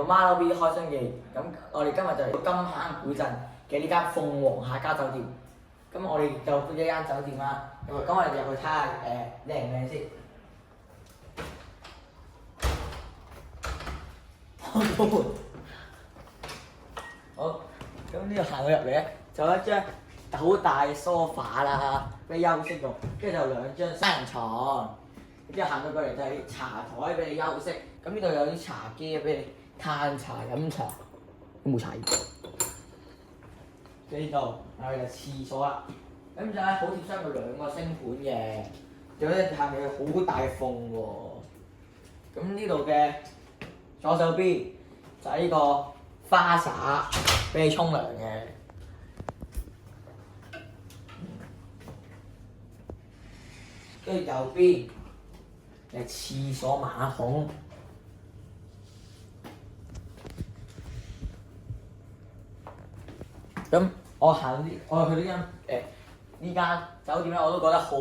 到 Marlowe 開箱記，咁我哋今日就嚟到金坑古鎮嘅呢間鳳凰客家酒店。咁我哋就去咗間酒店啦，咁我哋入去睇下靚唔靚先。開個門。好，咁呢度行到入嚟咧，就有一張好大嘅 sofa 啦，俾你休息用，跟住就兩張雙人床。之後行到過嚟就係茶台俾你休息，咁呢度有啲茶几俾你嘆茶飲茶，都冇茶葉。呢度就廁所啦，咁就係好貼心有兩個星盤嘅，仲有咧下面有好大嘅鳳喎。咁呢度嘅左手邊就係呢個花灑俾你沖涼嘅。跟住右邊係廁所馬桶，咁我去呢間酒店咧，我都覺得好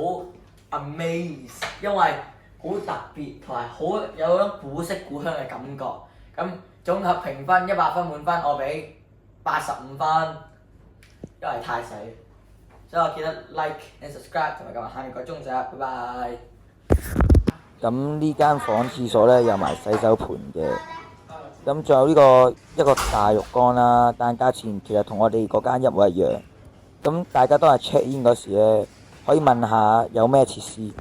amaze， 因為好特別同埋好有種古色古香嘅感覺。咁總合評分100分滿分，我俾85分，因為太細。所以我記得 like and subscribe 同埋撳埋下面個鐘仔，拜拜。咁呢間房廁所咧有埋洗手盆嘅，咁仲有呢個一個大浴缸啦，但價錢其實同我哋嗰間一模一樣。咁大家都係 check in 嗰時咧，可以問下有咩設施。